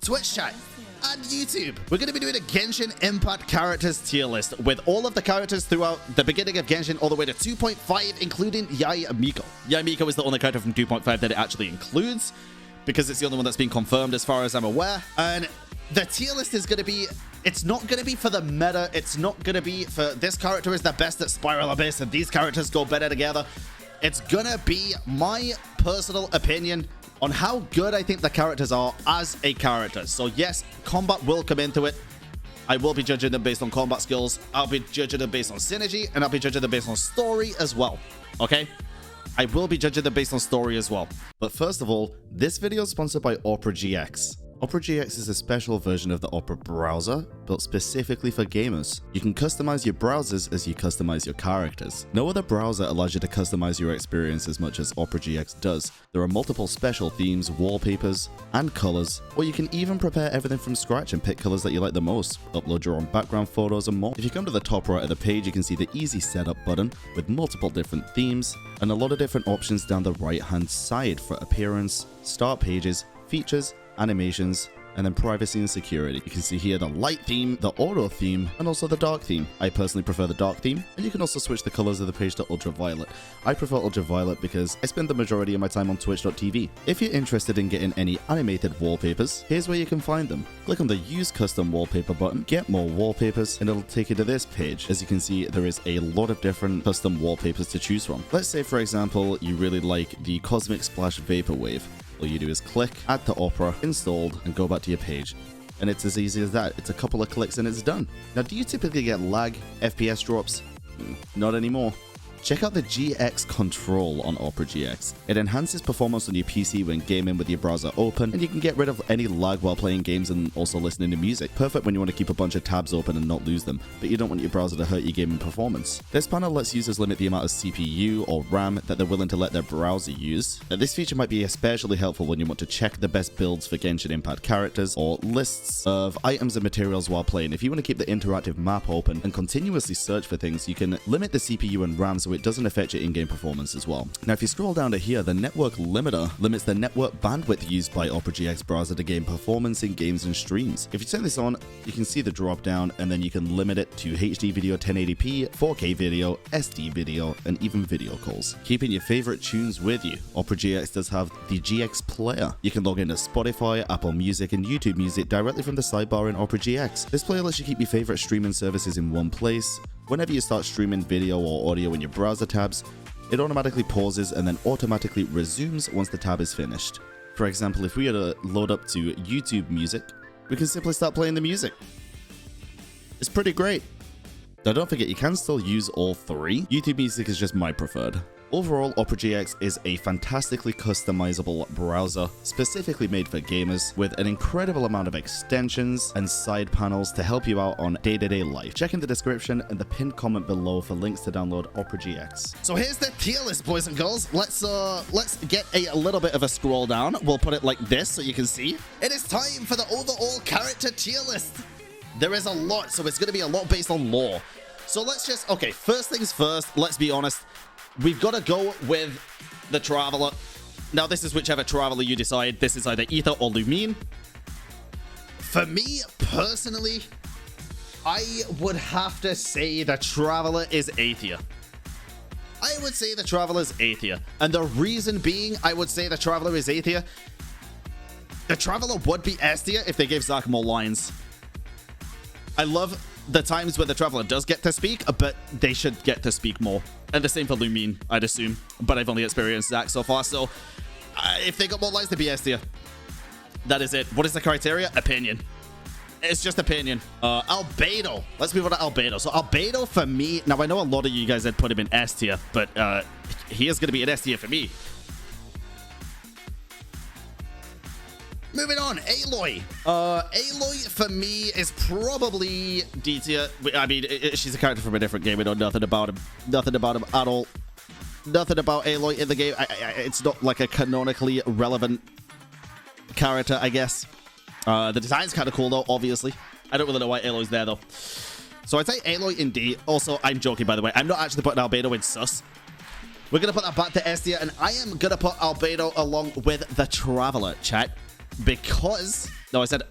Twitch chat, and YouTube. We're going to be doing a Genshin Impact Characters tier list with all of the characters throughout the beginning of Genshin all the way to 2.5, including Yoimiya. Yoimiya is the only character from 2.5 that it actually includes, because it's the only one that's been confirmed as far as I'm aware. And the tier list is going to be, it's not going to be for the meta. It's not going to be for this character is the best at Spiral Abyss and these characters go better together. It's going to be my personal opinion on how good I think the characters are as a character. So yes, combat will come into it. I will be judging them based on combat skills. I'll be judging them based on synergy, and I'll be judging them based on story as well. Okay? I will be judging them based on story as well. But first of all, this video is sponsored by Opera GX. Opera GX is a special version of the Opera browser, built specifically for gamers. You can customize your browsers as you customize your characters. No other browser allows you to customize your experience as much as Opera GX does. There are multiple special themes, wallpapers, and colors, or you can even prepare everything from scratch and pick colors that you like the most, upload your own background photos and more. If you come to the top right of the page, you can see the easy setup button with multiple different themes and a lot of different options down the right hand side for appearance, start pages, features, animations, and then privacy and security. You can see here the light theme, the auto theme, and also the dark theme. I personally prefer the dark theme, and you can also switch the colors of the page to ultraviolet. I prefer ultraviolet because I spend the majority of my time on twitch.tv. If you're interested in getting any animated wallpapers, here's where you can find them. Click on the Use Custom Wallpaper button, get more wallpapers, and it'll take you to this page. As you can see, there is a lot of different custom wallpapers to choose from. Let's say, for example, you really like the Cosmic Splash Vaporwave. All you do is click, add to Opera, installed, and go back to your page. And it's as easy as that. It's a couple of clicks and it's done. Now, do you typically get lag, FPS drops? Not anymore. Check out the GX control on Opera GX. It enhances performance on your PC when gaming with your browser open, and you can get rid of any lag while playing games and also listening to music. Perfect when you want to keep a bunch of tabs open and not lose them, but you don't want your browser to hurt your gaming performance. This panel lets users limit the amount of CPU or RAM that they're willing to let their browser use. Now, this feature might be especially helpful when you want to check the best builds for Genshin Impact characters or lists of items and materials while playing. If you want to keep the interactive map open and continuously search for things, you can limit the CPU and RAM so it doesn't affect your in-game performance as well. Now, if you scroll down to here, the network limiter limits the network bandwidth used by Opera GX browser to gain performance in games and streams. If you turn this on, you can see the drop down, and then you can limit it to HD video 1080p, 4K video, SD video, and even video calls. Keeping your favorite tunes with you, Opera GX does have the GX player. You can log into Spotify, Apple Music, and YouTube Music directly from the sidebar in Opera GX. This player lets you keep your favorite streaming services in one place. Whenever you start streaming video or audio in your browser tabs, it automatically pauses and then automatically resumes once the tab is finished. For example, if we were to load up to YouTube Music, we can simply start playing the music. It's pretty great. Now, don't forget, you can still use all three. YouTube Music is just my preferred. Overall, Opera GX is a fantastically customizable browser specifically made for gamers with an incredible amount of extensions and side panels to help you out on day-to-day life. Check in the description and the pinned comment below for links to download Opera GX. So here's the tier list, boys and girls. Let's get a little bit of a scroll down. We'll put it like this so you can see. It is time for the overall character tier list. There is a lot, so it's going to be a lot based on lore. So let's just, okay, first things first, let's be honest. We've got to go with the Traveler. Now, this is whichever Traveler you decide. This is either Ether or Lumine. For me, personally, I would have to say the Traveler is A tier. I would say the Traveler is A tier. And the reason being I would say the Traveler is A tier, the Traveler would be S tier if they gave Zaka more lines. I love the times where the Traveler does get to speak, but they should get to speak more. And the same for Lumine, I'd assume. But I've only experienced Zac so far, so if they got more lines, they'd be S tier. That is it. What is the criteria? Opinion. It's just opinion. Albedo. Let's move on to Albedo. So Albedo for me, now I know a lot of you guys had put him in S tier, but he is going to be an S tier for me. Moving on, Aloy. Aloy for me is probably D tier. I mean, she's a character from a different game. We know nothing about him. Nothing about him at all. Nothing about Aloy in the game. It's not like a canonically relevant character, I guess. The design's kind of cool, though, obviously. I don't really know why Aloy's there, though. So I'd say Aloy in D. Also, I'm joking, by the way. I'm not actually putting Albedo in sus. We're going to put that back to S tier, and I am going to put Albedo along with the Traveler, chat. because... No, I said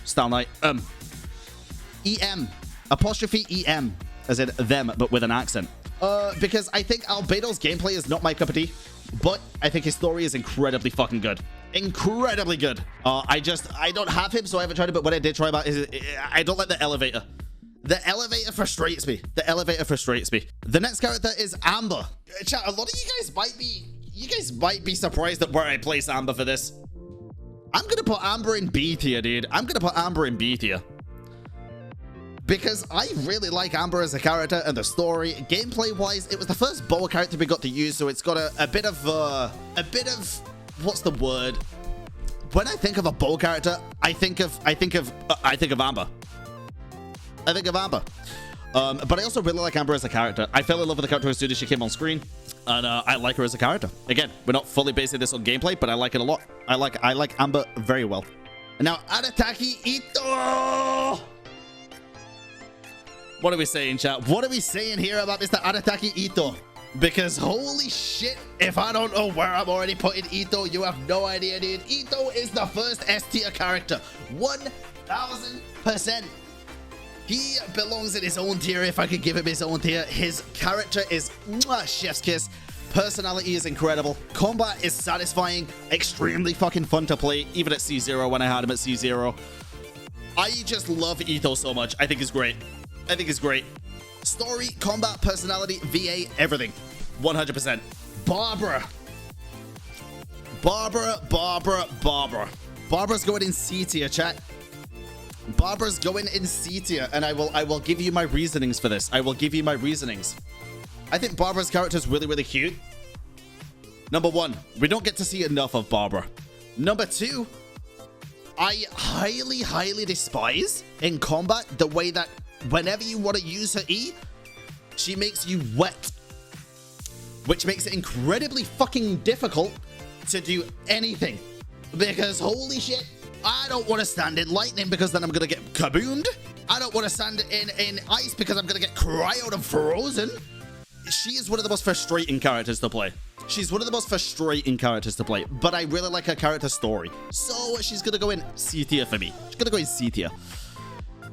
Style Knight, EM. Apostrophe EM. As in them, but with an accent. Because I think Albedo's gameplay is not my cup of tea, but I think his story is incredibly fucking good. Incredibly good. I don't have him, so I haven't tried it, but what I did try about is I don't like the elevator. The elevator frustrates me. The elevator frustrates me. The next character is Amber. Chat, a lot of you guys might be surprised at where I place Amber for this. I'm gonna put Amber in B tier, dude. I'm gonna put Amber in B tier. Because I really like Amber as a character and the story. Gameplay-wise, it was the first bow character we got to use, so it's got a bit of, what's the word? When I think of a bow character, I think of Amber. I think of Amber. But I also really like Amber as a character. I fell in love with the character as soon as she came on screen, and I like her as a character. Again, we're not fully basing this on gameplay, but I like it a lot. I like Amber very well. And now, Arataki Ito! What are we saying, chat? What are we saying here about Mr. Arataki Ito? Because holy shit, if I don't know where I'm already putting Ito, you have no idea, dude. Ito is the first S tier character. 1000%. He belongs in his own tier if I could give him his own tier. His character is chef's kiss. Personality is incredible. Combat is satisfying. Extremely fucking fun to play, even at C0 when I had him at C0. I just love Ito so much. I think he's great. I think it's great. Story, combat, personality, VA, everything. 100%. Barbara. Barbara's going in C tier, chat. Barbara's going in C tier, and I will give you my reasonings for this. I will give you my reasonings. I think Barbara's character is really, really cute. Number one, we don't get to see enough of Barbara. Number two, I highly, highly despise in combat the way that whenever you want to use her E, she makes you wet, which makes it incredibly fucking difficult to do anything. Because holy shit, I don't want to stand in lightning because then I'm going to get kaboomed. I don't want to stand in ice because I'm going to get cryoed and frozen. She is one of the most frustrating characters to play. She's one of the most frustrating characters to play, but I really like her character story. So she's going to go in C tier for me. She's going to go in C tier.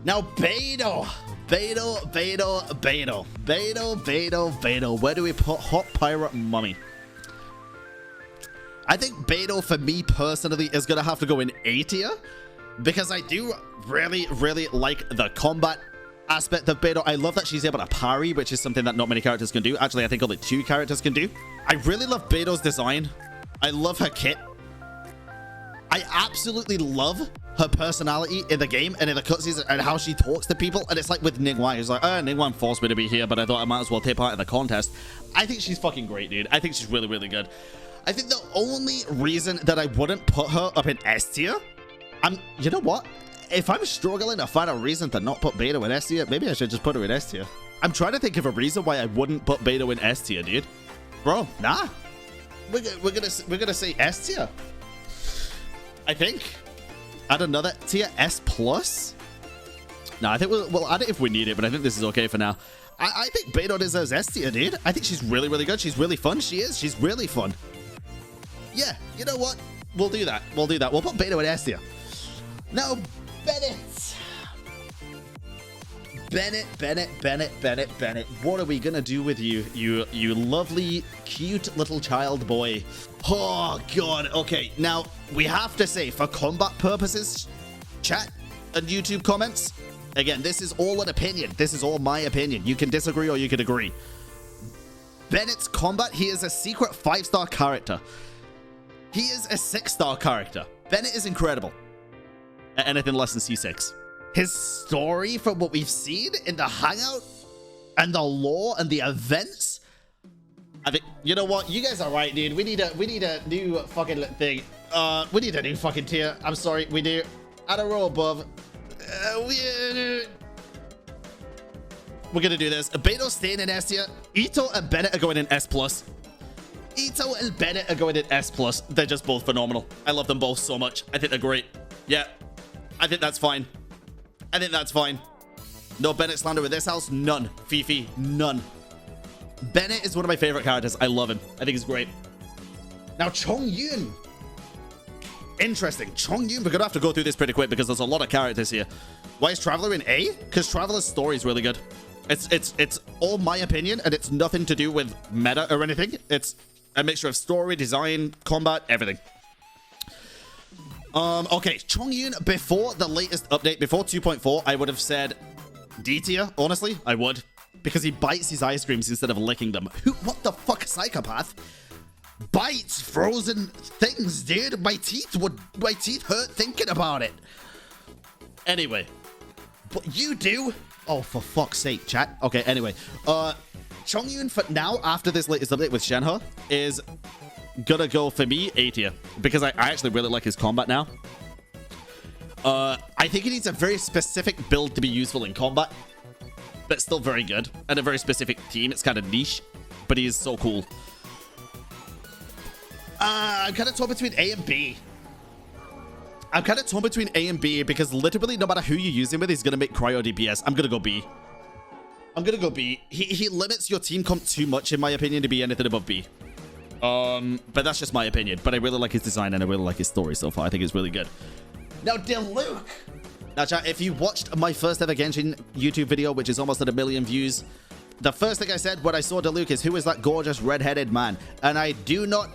Now, Beidou. Where do we put Hot Pirate Mummy? I think Beidou, for me personally, is going to have to go in A tier. Because I do really, really like the combat aspect of Beidou. I love that she's able to parry, which is something that not many characters can do. Actually, I think only 2 characters can do. I really love Beidou's design. I love her kit. I absolutely love her personality in the game and in the cutscenes and how she talks to people. And it's like with Ningguang. It's like, Ningguang forced me to be here, but I thought I might as well take part in the contest. I think she's fucking great, dude. I think she's really, really good. I think the only reason that I wouldn't put her up in S tier, you know what? If I'm struggling to find a reason to not put Beidou in S tier, maybe I should just put her in S tier. I'm trying to think of a reason why I wouldn't put Beidou in S tier, dude. Bro, nah. We're gonna say S tier. I think. Add another tier, S plus. No, I think we'll add it if we need it, but I think this is okay for now. I think Beidou deserves S tier, dude. I think she's really, really good. She's really fun. She's really fun. Yeah, you know what? We'll do that. We'll put Beidou in S tier. Now, Bennett. What are we gonna do with you? You lovely, cute little child boy. Oh, God. Okay, now, we have to say, for combat purposes, chat and YouTube comments, again, this is all an opinion. This is all my opinion. You can disagree or you can agree. Bennett's combat, he is a secret 5-star character. He is a 6-star character. Bennett is incredible. At anything less than C6. His story, from what we've seen in the hangout and the lore and the events, I think, you know what? You guys are right, dude. We need a new fucking thing. We need a new fucking tier. I'm sorry, we do. At a row above. We're gonna do this. Beidou staying in S tier. Ito and Bennett are going in S plus. Ito and Bennett are going in S plus. They're just both phenomenal. I love them both so much. I think they're great. Yeah, I think that's fine. I think that's fine. No Bennett slander with this house. None. Fifi. None. Bennett is one of my favorite characters. I love him. I think he's great. Now, Chongyun. Interesting. Chongyun, we're gonna have to go through this pretty quick because there's a lot of characters here. Why is Traveler in A? Because Traveler's story is really good. It's all my opinion, and it's nothing to do with meta or anything. It's a mixture of story, design, combat, everything. Okay, Chongyun, before the latest update, before 2.4, I would have said D tier, honestly. I would. Because he bites his ice creams instead of licking them. What the fuck, psychopath? Bites frozen things, dude. My teeth hurt thinking about it. Anyway, but you do. Oh, for fuck's sake, chat. Okay, anyway, Chongyun for now, after this latest update with Shenhe, is gonna go for me A tier because I actually really like his combat now. I think he needs a very specific build to be useful in combat, but still very good, and a very specific team. It's kind of niche, but he is so cool. I'm kind of torn between A and B. Because literally no matter who you use him with, he's going to make cryo DPS. I'm going to go B. He limits your team comp too much, in my opinion, to be anything above B. But that's just my opinion. But I really like his design and I really like his story so far. I think it's really good. Now, Diluc. Now, chat, if you watched my first ever Genshin YouTube video, which is almost at 1 million views, the first thing I said when I saw Diluc is, who is that gorgeous red-headed man? And I do not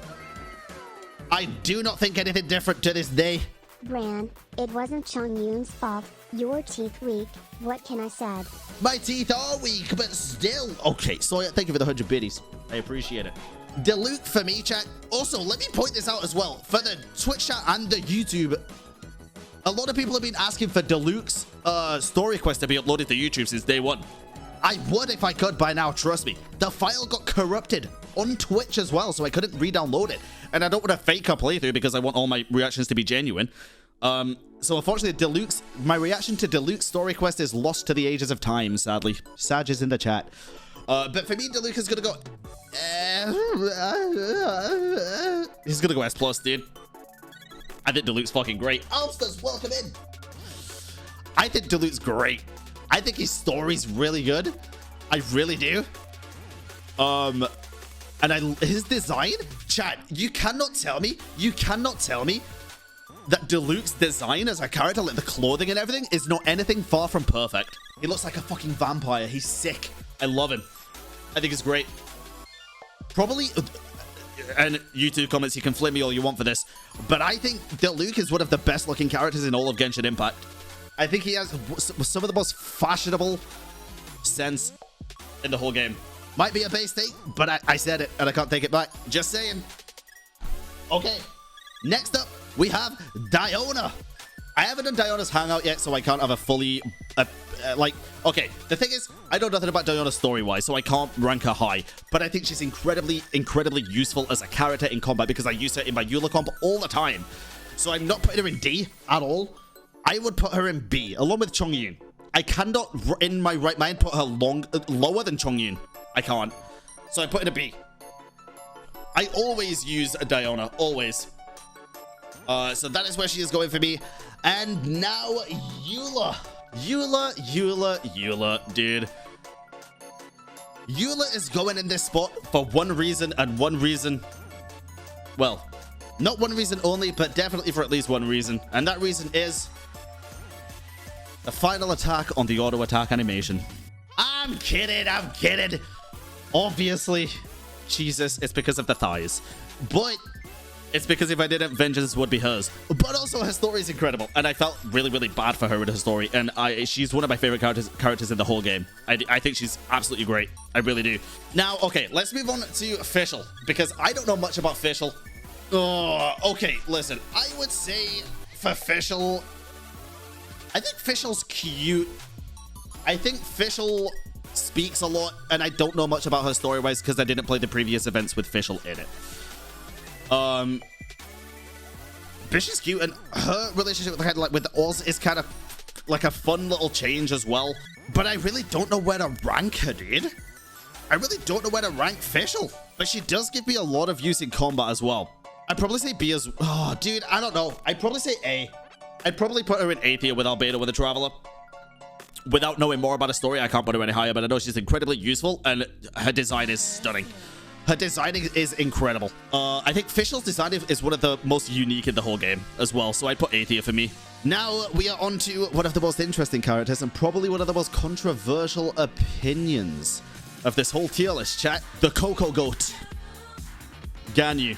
think anything different to this day. Bran, it wasn't Chongyun's fault. Your teeth weak. What can I say? My teeth are weak, but still. Okay, so thank you for the 100 biddies. I appreciate it. Diluc for me, chat. Also, let me point this out as well. For the Twitch chat and the YouTube, a lot of people have been asking for Diluc's story quest to be uploaded to YouTube since day one. I would if I could by now, trust me. The file got corrupted on Twitch as well, so I couldn't re-download it. And I don't want to fake a playthrough because I want all my reactions to be genuine. So unfortunately, my reaction to Diluc's story quest is lost to the ages of time, sadly. Sag is in the chat. But for me, Diluc is going to go... he's going to go S+, dude. I think Diluc's fucking great. Alsters, welcome in. I think Diluc's great. I think his story's really good. I really do. His design, chat, you cannot tell me that Diluc's design as a character, like the clothing and everything, is not anything far from perfect. He looks like a fucking vampire. He's sick. I love him. I think it's great. Probably, and YouTube comments, you can flip me all you want for this, but I think Diluc is one of the best looking characters in all of Genshin Impact. I think he has some of the most fashionable sense in the whole game. Might be a base take, but I said it and I can't take it back. Just saying. Okay. Next up, we have Diona. I haven't done Diona's hangout yet, so I can't have a fully... okay, the thing is, I know nothing about Diona story-wise, so I can't rank her high. But I think she's incredibly useful as a character in combat because I use her in my Eula comp all the time. So I'm not putting her in D at all. I would put her in B, along with Chongyun. I cannot, in my right mind, put her lower than Chongyun. I can't. So I put in a B. I always use a Diona, always. So that is where she is going for me. And now, Eula. Eula, dude. Eula is going in this spot for one reason and one reason. Well, not one reason only, but definitely for at least one reason. And that reason is the final attack on the auto attack animation. I'm kidding. Obviously, Jesus, it's because of the thighs. But it's because if I didn't, vengeance would be hers. But also, her story is incredible. And I felt really, really bad for her with her story. And she's one of my favorite characters in the whole game. I think she's absolutely great. I really do. Now, okay, let's move on to Fischl. Because I don't know much about Fischl. Oh, okay, listen. I would say for Fischl, I think Fischl's cute. I think Fischl speaks a lot. And I don't know much about her story-wise because I didn't play the previous events with Fischl in it. But she's cute, and her relationship with Oz is kind of like a fun little change as well. But I really don't know where to rank her, dude. I really don't know where to rank Fischl. But she does give me a lot of use in combat as well. I'd probably say B as... Oh, dude, I don't know. I'd probably say A. I'd probably put her in A tier with Albedo with a Traveler. Without knowing more about her story, I can't put her any higher, but I know she's incredibly useful, and her design is stunning. Her designing is incredible. I think Fischl's design is one of the most unique in the whole game as well, so I'd put A tier for me. Now we are on to one of the most interesting characters and probably one of the most controversial opinions of this whole tier list, chat. The Coco Goat. Ganyu.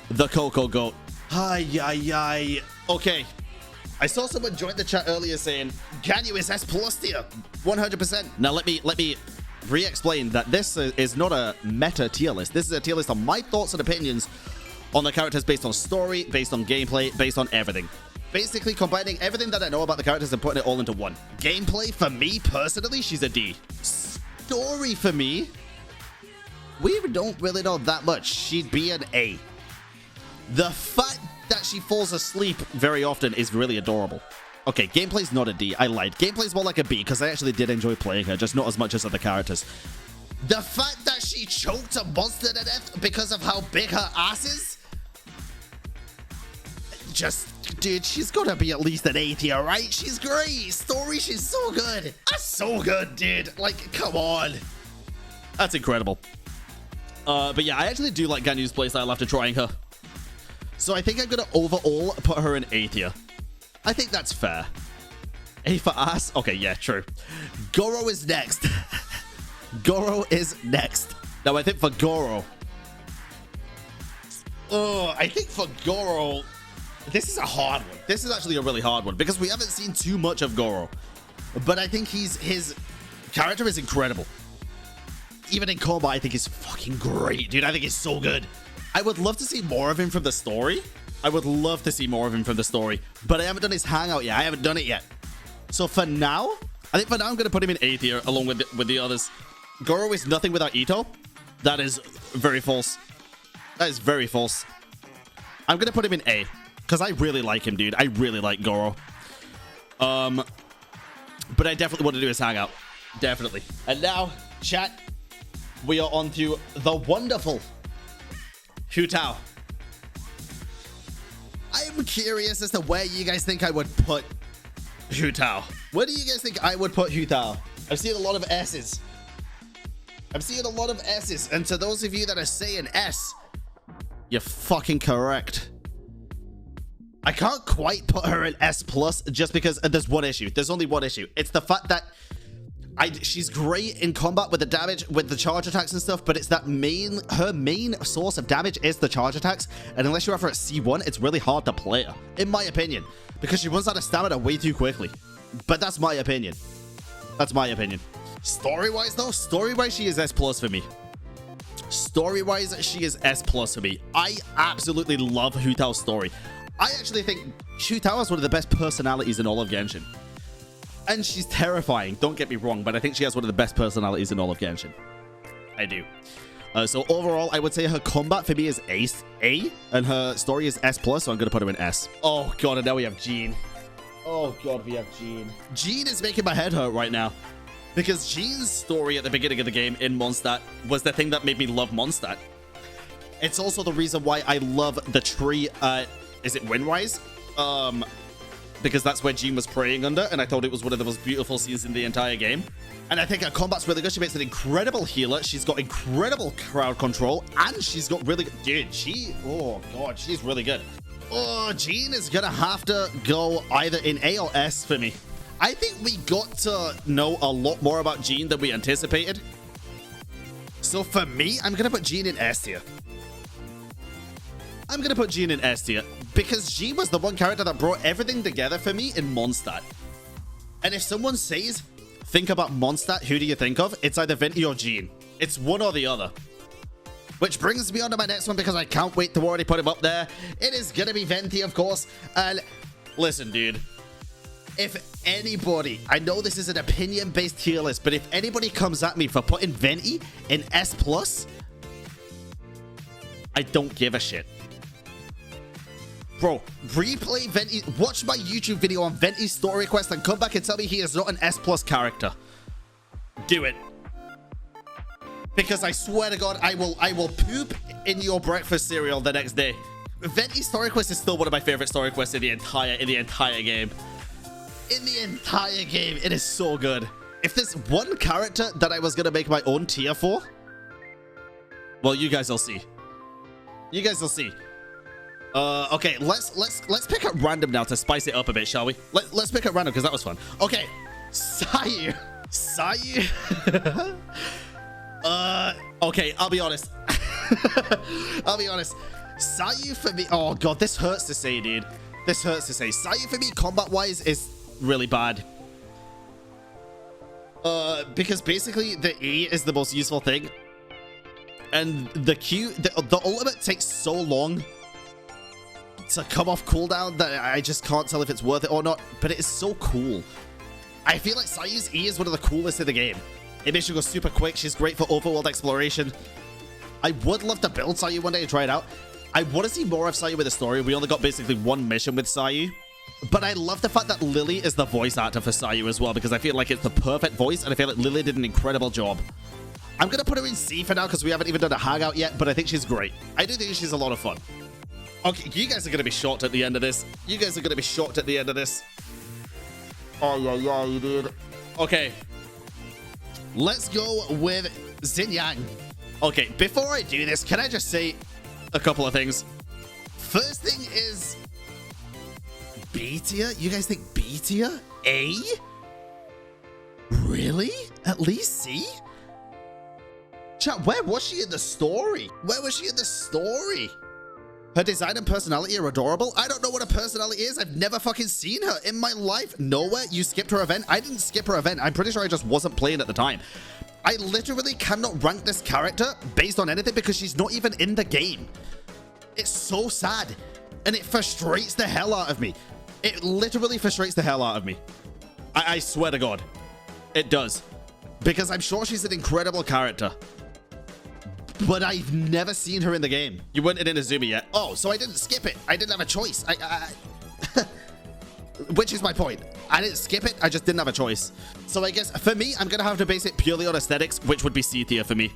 The Coco Goat. Ay. Okay. I saw someone join the chat earlier saying Ganyu is S+ tier. 100%. Now let me re-explain that this is not a meta tier list. This is a tier list on my thoughts and opinions on the characters based on story, based on gameplay, based on everything. Basically combining everything that I know about the characters and putting it all into one. Gameplay, for me personally, she's a D. Story, for me, we don't really know that much. She'd be an A. The fact that she falls asleep very often is really adorable. Okay, gameplay's not a D. I lied. Gameplay's more like a B because I actually did enjoy playing her, just not as much as other characters. The fact that she choked a monster to death because of how big her ass is? Just, dude, she's gotta be at least an A tier, right? She's great. Story, she's so good. That's so good, dude. Like, come on. That's incredible. But yeah, I actually do like Ganyu's playstyle after trying her. So I think I'm gonna overall put her in A tier. I think that's fair. A for ass? Okay, yeah, true. Goro is next. Goro is next. Now, I think for Goro... I think for Goro... This is a hard one. This is actually a really hard one because we haven't seen too much of Goro. But I think his character is incredible. Even in combat, I think he's fucking great, dude. I think he's so good. I would love to see more of him from the story. I would love to see more of him from the story, but I haven't done his hangout yet. I haven't done it yet. So for now, I think for now I'm going to put him in A tier along with the others. Goro is nothing without Ito. That is very false. That is very false. I'm going to put him in A because I really like him, dude. I really like Goro. But I definitely want to do his hangout. Definitely. And now, chat, we are on to the wonderful Hu Tao. I'm curious as to where you guys think I would put Hu Tao. Where do you guys think I would put Hu Tao? I've seen a lot of S's. I'm seeing a lot of S's. And to those of you that are saying S, you're fucking correct. I can't quite put her in S+ just because there's one issue. There's only one issue. It's the fact that she's great in combat with the damage, with the charge attacks and stuff, but it's that her main source of damage is the charge attacks, and unless you have her at C1, it's really hard to play her, in my opinion, because she runs out of stamina way too quickly. But that's my opinion. That's my opinion. Story-wise, though, story-wise, she is S+ for me. Story-wise, she is S+ for me. I absolutely love Hu Tao's story. I actually think Hu Tao has one of the best personalities in all of Genshin. And she's terrifying, don't get me wrong, but I think she has one of the best personalities in all of Genshin. I do. So overall, I would say her combat for me is A, and her story is S+, so I'm going to put her in S. Oh god, and now we have Jean. Oh god, we have Jean. Jean is making my head hurt right now. Because Jean's story at the beginning of the game in Mondstadt was the thing that made me love Mondstadt. It's also the reason why I love the tree, is it Windrise? Because that's where Jean was praying under, and I thought it was one of the most beautiful scenes in the entire game. And I think her combat's really good. She makes an incredible healer. She's got incredible crowd control, and she's got really good... Dude, oh god, she's really good. Oh, Jean is gonna have to go either in A or S for me. I think we got to know a lot more about Jean than we anticipated. So for me, I'm gonna put Jean in S tier. I'm gonna put Jean in S tier because Jean was the one character that brought everything together for me in Mondstadt. And if someone says, think about Mondstadt, who do you think of? It's either Venti or Jean. It's one or the other. Which brings me on to my next one because I can't wait to already put him up there. It is gonna be Venti, of course. And listen, dude. If anybody, I know this is an opinion-based tier list, but if anybody comes at me for putting Venti in S+, I don't give a shit. Bro, replay Venti, watch my YouTube video on Venti's story quest and come back and tell me he is not an S+ character. Do it. Because I swear to God, I will poop in your breakfast cereal the next day. Venti's story quest is still one of my favorite story quests in the entire game. In the entire game, it is so good. If there's one character that I was gonna make my own tier for, Well, you guys will see. You guys will see. Okay, let's pick up random now to spice it up a bit, shall we? Let's pick up random because that was fun. Okay, Sayu. Okay, I'll be honest. I'll be honest. Sayu for me. Oh god, this hurts to say, dude. This hurts to say. Sayu for me, combat-wise, is really bad. Because basically the E is the most useful thing, and the Q, the ultimate takes so long to come off cooldown that I just can't tell if it's worth it or not. But it is so cool. I feel like Sayu's E is one of the coolest in the game. It makes you go super quick. She's great for overworld exploration. I would love to build Sayu one day and try it out. I want to see more of Sayu with the story. We only got basically one mission with Sayu. But I love the fact that Lily is the voice actor for Sayu as well, because I feel like it's the perfect voice, and I feel like Lily did an incredible job. I'm going to put her in C for now, because we haven't even done a hangout yet, but I think she's great. I do think she's a lot of fun. Okay, you guys are going to be shocked at the end of this. You guys are going to be shocked at the end of this. Oh, yeah, dude. Okay. Let's go with Xinyan. Okay, before I do this, can I just say a couple of things? First thing is B tier? You guys think B tier? A? Really? At least C? Chat, where was she in the story? Where was she in the story? Her design and personality are adorable. I don't know what her personality is. I've never fucking seen her in my life. Nowhere. You skipped her event. I didn't skip her event. I'm pretty sure I just wasn't playing at the time. I literally cannot rank this character based on anything because she's not even in the game. It's so sad. And it frustrates the hell out of me. It literally frustrates the hell out of me. I swear to God. It does. Because I'm sure she's an incredible character. But I've never seen her in the game. You weren't in Inazuma yet. Oh, so I didn't skip it. I didn't have a choice. Which is my point. I didn't skip it. I just didn't have a choice. So I guess for me, I'm going to have to base it purely on aesthetics, which would be C tier for me.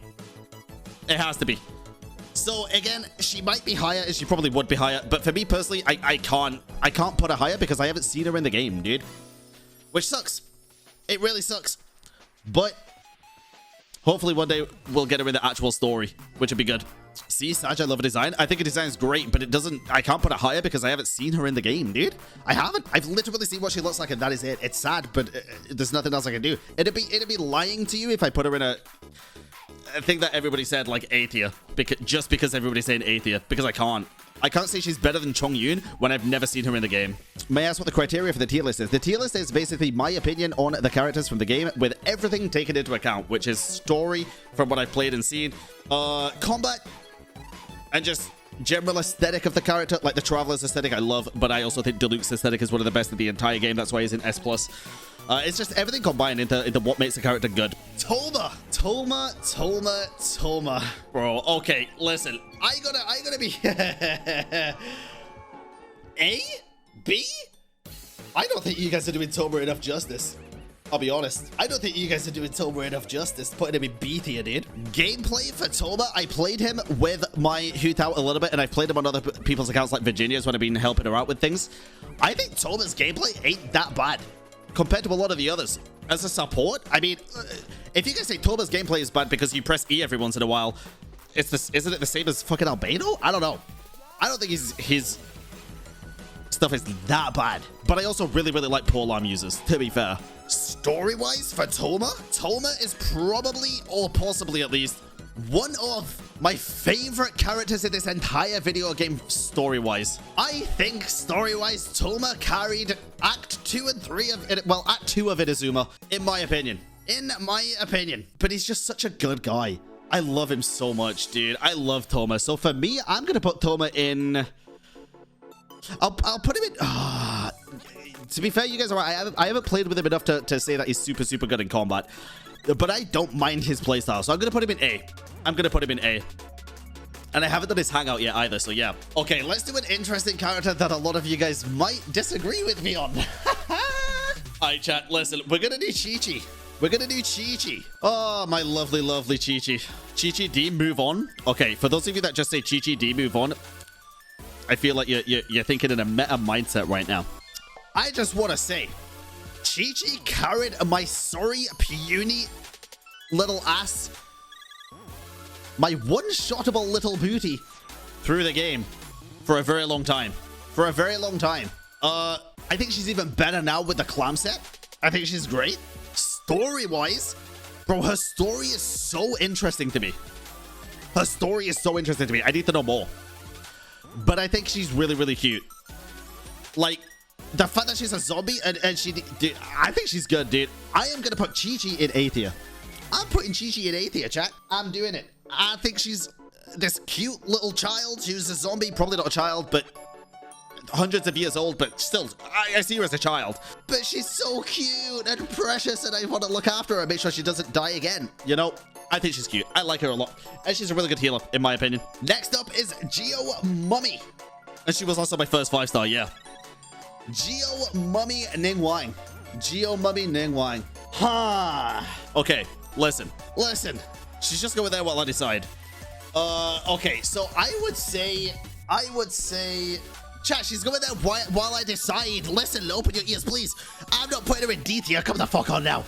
It has to be. So again, she might be higher, and she probably would be higher. But for me personally, I can't put her higher because I haven't seen her in the game, dude. Which sucks. It really sucks. But hopefully one day we'll get her in the actual story, which would be good. See, Saj, I love her design. I think her design is great, but I can't put it higher because I haven't seen her in the game, dude. I haven't. I've literally seen what she looks like, and that is it. It's sad, but there's nothing else I can do. It'd be lying to you if I put her in a thing that everybody said, like A tier, just because everybody's saying A tier, because I can't. I can't say she's better than Chongyun when I've never seen her in the game. May I ask what the criteria for the tier list is? The tier list is basically my opinion on the characters from the game with everything taken into account, which is story from what I've played and seen, combat, and just general aesthetic of the character. Like the Traveler's aesthetic I love, but I also think Diluc's aesthetic is one of the best in the entire game. That's why he's in S+. It's just everything combined into what makes the character good. Thoma. Bro, okay, listen. I gotta be... A? B? I don't think you guys are doing Thoma enough justice. I'll be honest. I don't think you guys are doing Thoma enough justice putting him in B tier, dude. Gameplay for Thoma, I played him with my Hoot out a little bit, and I've played him on other people's accounts like Virginia's when I've been helping her out with things. I think Thoma's gameplay ain't that bad compared to a lot of the others. As a support, I mean, if you guys say Thoma's gameplay is bad because you press E every once in a while, isn't it the same as fucking Albano? I don't know. I don't think his stuff is that bad. But I also really like polearm users, to be fair. Story-wise for Thoma is probably, or possibly at least, one of my favorite characters in this entire video game story-wise. I think story-wise, Thoma carried Act 2 and 3 of it. Well, Act 2 of Inazuma, in my opinion. But he's just such a good guy. I love him so much, dude. I love Thoma. So for me, I'm gonna put Thoma in. I'll put him in. To be fair, you guys are right. I haven't played with him enough to say that he's super good in combat. But I don't mind his playstyle, so I'm going to put him in A. And I haven't done his hangout yet either, so yeah. Okay, let's do an interesting character that a lot of you guys might disagree with me on. Alright, chat, listen. We're going to do Qiqi. Oh, my lovely Qiqi. Qiqi D, move on. Okay, for those of you that just say Qiqi D, move on, I feel like you're thinking in a meta mindset right now. I just want to say, Qiqi carried my sorry, puny little ass My one-shottable little booty through the game for a very long time. For a very long time. I think she's even better now with the clam set. I think she's great. Story-wise, bro, her story is so interesting to me. Her story is so interesting to me. I need to know more. But I think she's really, really cute. Like, the fact that she's a zombie and she... Dude, I think she's good, dude. I am going to put Qiqi in A tier. I'm putting Qiqi in A tier, chat. I'm doing it. I think she's this cute little child who's a zombie. Probably not a child, but hundreds of years old. But still, I see her as a child. But she's so cute and precious, and I want to look after her and make sure she doesn't die again. You know, I think she's cute. I like her a lot. And she's a really good healer, in my opinion. Next up is Yoimiya. And she was also my first 5-star, yeah. Yoimiya Ningguang. Yoimiya Ningguang. Okay, listen. She's just going there while I decide. Okay, so I would say, chat, she's going there while I decide. Listen, open your ears, please. I'm not putting her in D tier. Come the fuck on now.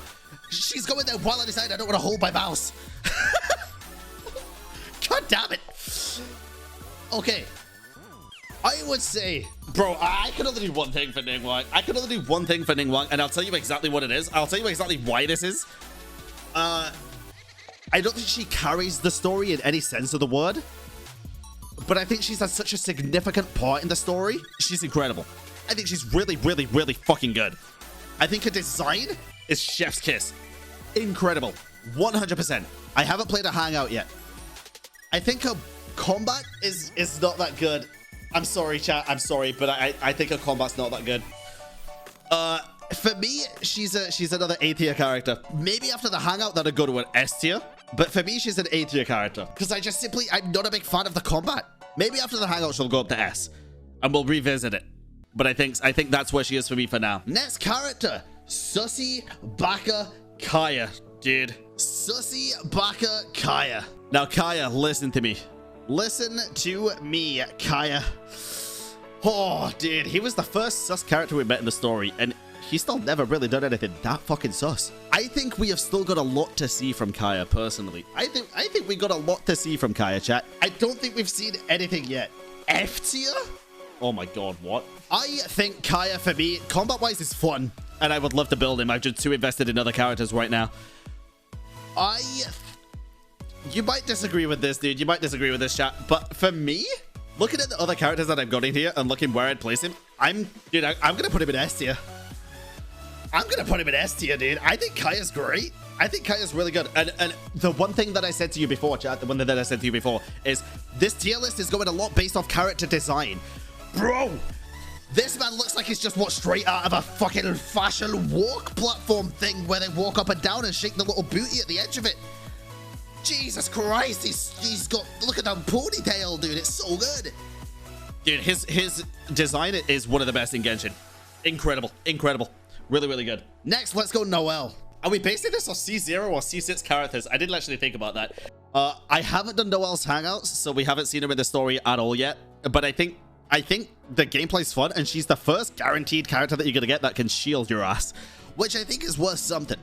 She's going there while I decide. I don't want to hold my mouse. God damn it. Okay. I would say, bro, I can only do one thing for Ningguang. And I'll tell you exactly what it is. I'll tell you exactly why this is. I don't think she carries the story in any sense of the word. But I think she's had such a significant part in the story. She's incredible. I think she's really, really, really fucking good. I think her design is chef's kiss. Incredible. 100%. I haven't played a hangout yet. I think her combat is not that good. I'm sorry, chat. I'm sorry, but I think her combat's not that good. For me, she's another A tier character. Maybe after the hangout, that'll go to an S tier. But for me, she's an A tier character. Because I'm not a big fan of the combat. Maybe after the hangout, she'll go up to S. And we'll revisit it. But I think that's where she is for me for now. Next character. Sussy Baka Kaeya. Dude. Sussy Baka Kaeya. Now, Kaeya, listen to me. Listen to me, Kaeya. Oh, dude. He was the first sus character we met in the story. And he's still never really done anything that fucking sus. I think we have still got a lot to see from Kaeya, personally. I think we got a lot to see from Kaeya, chat. I don't think we've seen anything yet. F tier? Oh my god, what? I think Kaeya, for me, combat-wise, is fun. And I would love to build him. I'm just too invested in other characters right now. You might disagree with this, dude. You might disagree with this, chat. But for me, looking at the other characters that I've got in here and looking where I'd place him, I'm going to put him in S tier. I'm going to put him in S tier, dude. I think Kaeya's great. I think Kaeya's really good. And the one thing that I said to you before, chat, the one that I said to you before, is this tier list is going a lot based off character design. Bro, this man looks like he's just walked straight out of a fucking fashion walk platform thing where they walk up and down and shake the little booty at the edge of it. Jesus Christ, he's got, look at that ponytail, dude. It's so good. Dude, his design is one of the best in Genshin. Incredible. Really, really good. Next, let's go Noelle. Are we basing this on C0 or C6 characters? I didn't actually think about that. I haven't done Noelle's hangouts, so we haven't seen her in the story at all yet. But I think the gameplay's fun, and she's the first guaranteed character that you're gonna get that can shield your ass, which I think is worth something.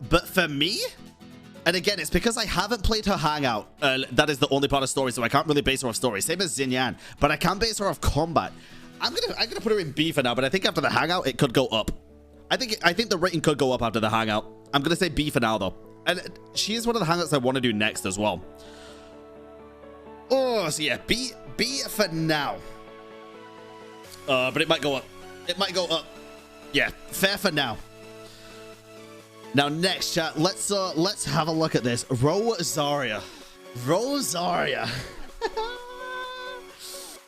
But for me, and again, it's because I haven't played her hangout. That is the only part of story, so I can't really base her off story. Same as Xinyan, but I can base her off combat. I'm gonna put her in B for now, but I think after the hangout, it could go up. I think the rating could go up after the hangout. I'm gonna say B for now, though. And she is one of the hangouts I want to do next as well. Oh, so yeah, B for now. But it might go up. Yeah, fair for now. Now, next, chat, let's have a look at this. Rosaria.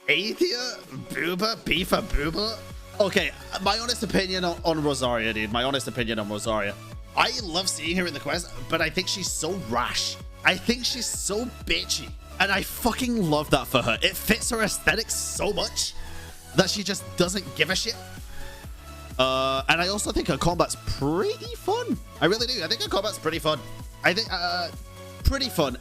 A tier, Booba, B for Booba. Okay, my honest opinion on Rosaria, dude. I love seeing her in the quest, but I think she's so rash. I think she's so bitchy. And I fucking love that for her. It fits her aesthetic so much that she just doesn't give a shit. And I also think her combat's pretty fun. I really do. I think her combat's pretty fun. Pretty fun.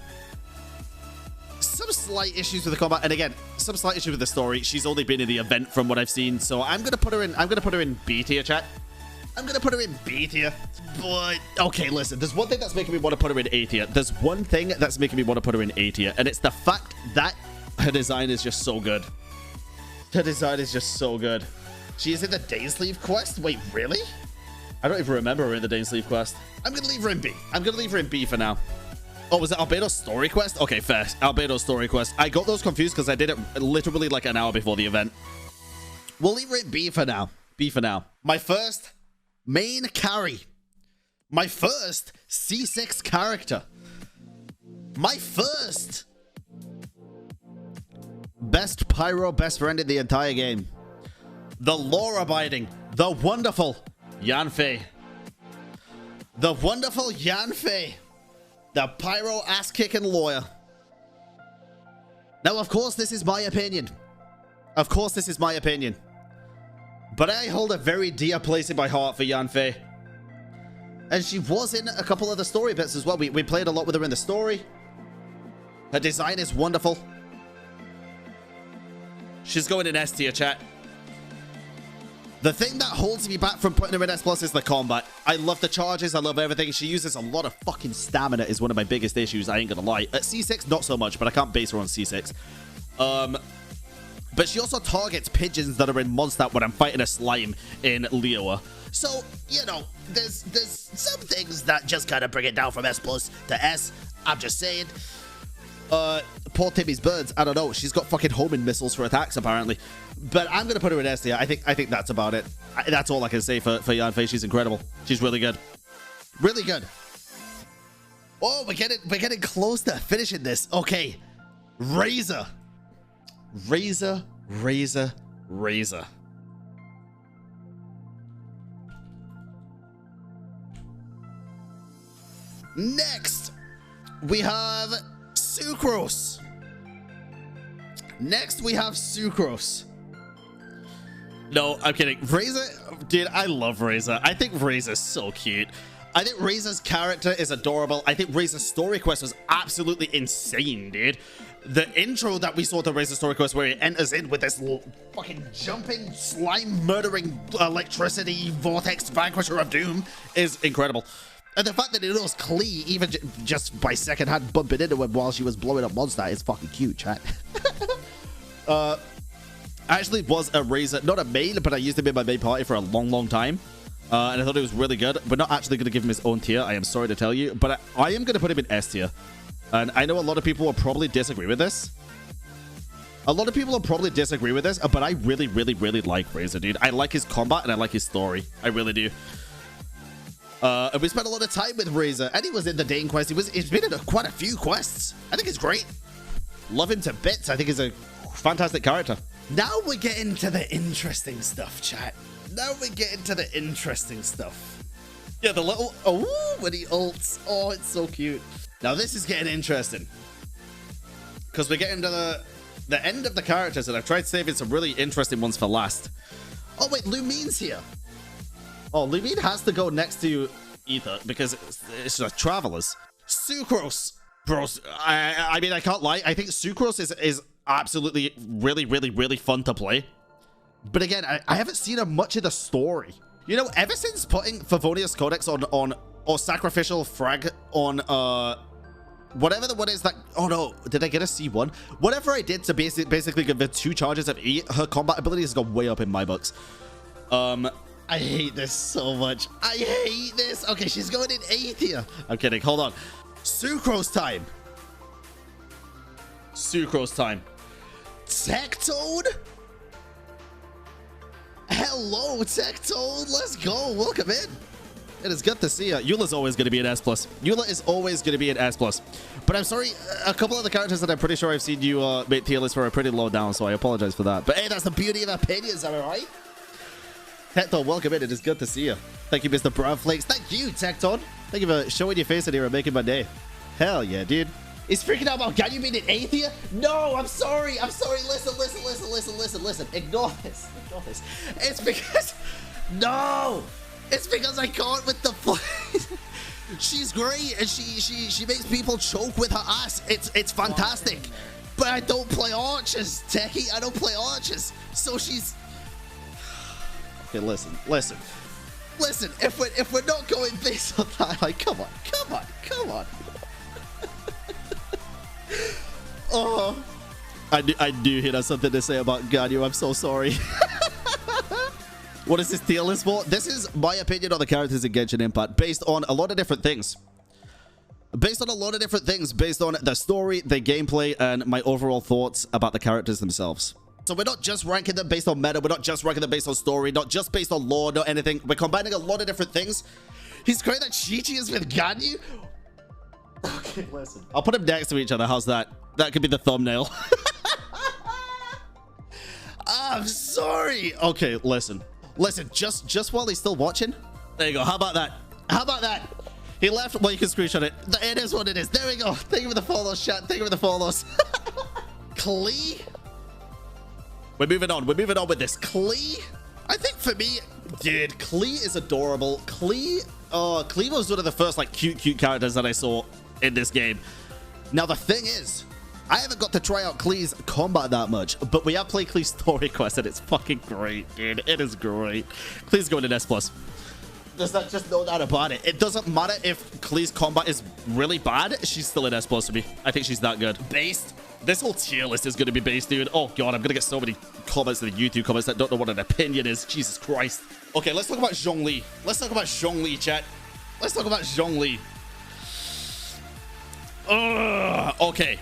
Some slight issues with the combat, and again, some slight issues with the story. She's only been in the event from what I've seen, so I'm gonna put her in B tier, chat. I'm gonna put her in B tier. But, okay, listen. There's one thing that's making me want to put her in A tier. There's one thing that's making me want to put her in A tier. And it's the fact that her design is just so good. Her design is just so good. She is in the Dainsleif quest? Wait, really? I don't even remember her in the Dainsleif quest. I'm gonna leave her in B. I'm gonna leave her in B for now. Oh, was it Albedo's story quest? Okay, fair. Albedo's story quest. I got those confused because I did it literally like an hour before the event. We'll leave her in B for now. B for now. My first main carry. My first C6 character. My first best pyro best friend in the entire game. The law-abiding, the wonderful Yanfei. The wonderful Yanfei. The pyro ass-kicking lawyer. Now, of course, this is my opinion. Of course, this is my opinion. But I hold a very dear place in my heart for Yanfei. And she was in a couple of the story bits as well. We played a lot with her in the story. Her design is wonderful. She's going in S tier, chat. The thing that holds me back from putting her in S+ is the combat. I love the charges. I love everything. She uses a lot of fucking stamina is one of my biggest issues. I ain't gonna lie. At C6, not so much, but I can't base her on C6. But she also targets pigeons that are in Mondstadt when I'm fighting a slime in Liyue. So, you know, there's some things that just kind of bring it down from S+ to S. I'm just saying. Poor Timmy's birds. I don't know. She's got fucking homing missiles for attacks, apparently. But I'm going to put her in S tier. I think that's about it. That's all I can say for Yanfei. She's incredible. She's really good. Really good. Oh, we're getting close to finishing this. Okay. Razor. Razor. Next, we have Sucrose. No, I'm kidding. Razor, dude, I love Razor. I think Razor's so cute. I think Razor's character is adorable. I think Razor's story quest was absolutely insane, dude. The intro that we saw to Razor's story quest where he enters in with this fucking jumping, slime-murdering electricity vortex vanquisher of doom is incredible. And the fact that it knows Klee, even just by second-hand bumping into him while she was blowing up Mondstadt is fucking cute, chat. Actually was a Razor, not a main, but I used him in my main party for a long time. And I thought it was really good. We're not actually going to give him his own tier, I am sorry to tell you. But I am going to put him in S tier. And I know a lot of people will probably disagree with this. But I really like Razor, dude. I like his combat and I like his story. I really do. And we spent a lot of time with Razor. And he was in the Dane quest. He's been in quite a few quests. I think it's great. Love him to bits. I think he's a fantastic character. Now we're getting to the interesting stuff, chat. Yeah, the little... Oh, when he ults. Oh, it's so cute. Now this is getting interesting. Because we're getting to the end of the characters, and I've tried saving some really interesting ones for last. Oh, wait, Lumine's here. Oh, Lumine has to go next to Ether because it's just travelers. Sucrose. Bros, I mean, I can't lie. I think Sucrose is absolutely really fun to play. But again, I haven't seen her much of the story. You know, ever since putting Favonius Codex on or Sacrificial Frag on whatever the one is that... Oh no, did I get a C1? Whatever I did to basically give her 2 charges of E, her combat ability has gone way up in my books. I hate this so much. I hate this. Okay, she's going in A tier. I'm kidding. Hold on. Sucrose time. Tectone? Hello, Tectone. Let's go. Welcome in. It is good to see you. Eula's always going to be an S+. Eula is always going to be an S+. But I'm sorry, a couple of the characters that I'm pretty sure I've seen you make tier lists for are pretty low down, so I apologize for that. But hey, that's the beauty of opinions, am I right? Tecton, welcome in. It is good to see you. Thank you, Mr. Brown Flakes. Thank you, Tecton. Thank you for showing your face in here and making my day. Hell yeah, dude. He's freaking out about Gan. You mean an atheist? No, I'm sorry. Listen. Ignore this. It's because... No! It's because I can't with the... She's great, and she makes people choke with her ass. It's fantastic. But I don't play archers, Techie. I don't play archers. So she's... Okay, listen. Listen, if we're not going based on that, like, come on. Oh, I do hear something to say about Ganyu. I'm so sorry. What is this tier list for? This is my opinion on the characters in Genshin Impact based on a lot of different things. Based on the story, the gameplay, and my overall thoughts about the characters themselves. So we're not just ranking them based on meta, we're not just ranking them based on story, not just based on lore, not anything. We're combining a lot of different things. He's great that Qiqi is with Ganyu. Okay, listen. I'll put them next to each other. How's that? That could be the thumbnail. I'm sorry. Okay, listen. Listen, just while he's still watching. There you go. How about that? How about that? He left. Well, you can screenshot it. It is what it is. There we go. Thank you for the follows, chat. Thank you for the follows. Klee. We're moving on. We're moving on with this. Klee. I think for me, dude, Klee is adorable. Klee was one of the first like cute characters that I saw in this game. Now the thing is, I haven't got to try out Klee's combat that much, but we have played Klee's story quest and it's fucking great, dude. It is great. Klee's going in S+. There's not just no doubt about it. It doesn't matter if Klee's combat is really bad. She's still in S+ for me. I think she's that good. Based. This whole tier list is going to be based, dude. Oh, God. I'm going to get so many comments in the YouTube comments that don't know what an opinion is. Jesus Christ. Okay, let's talk about Zhongli. Let's talk about Zhongli, chat. Let's talk about Zhongli. Okay.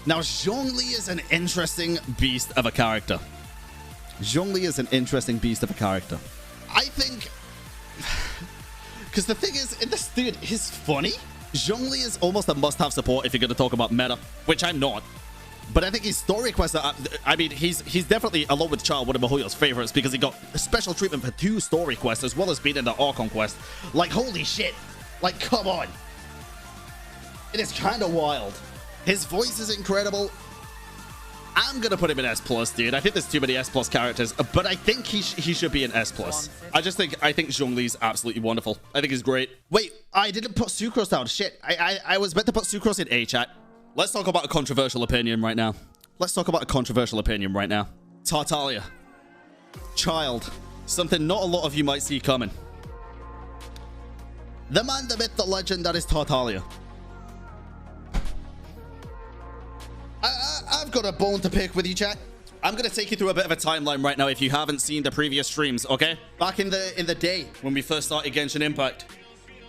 Now, Zhongli is an interesting beast of a character. Zhongli is an interesting beast of a character. I think... Because the thing is, in this dude, he's funny. Zhongli is almost a must-have support if you're going to talk about meta, which I'm not. But I think his story quests are... I mean, he's definitely, along with Xiao, one of Mihoyo's favorites because he got special treatment for 2 story quests as well as being in the Archon quest. Like, holy shit. Like, come on. It is kind of wild. His voice is incredible. I'm going to put him in S+, dude. I think there's too many S+ characters, but I think he should be in S+. I think Zhongli's absolutely wonderful. I think he's great. Wait, I didn't put Sucrose down. Shit. I was meant to put Sucrose in A, chat. Let's talk about a controversial opinion right now. Tartaglia. Child. Something not a lot of you might see coming. The man, the myth, the legend that is Tartaglia. I've got a bone to pick with you, chat. I'm going to take you through a bit of a timeline right now if you haven't seen the previous streams, okay? Back in the day when we first started Genshin Impact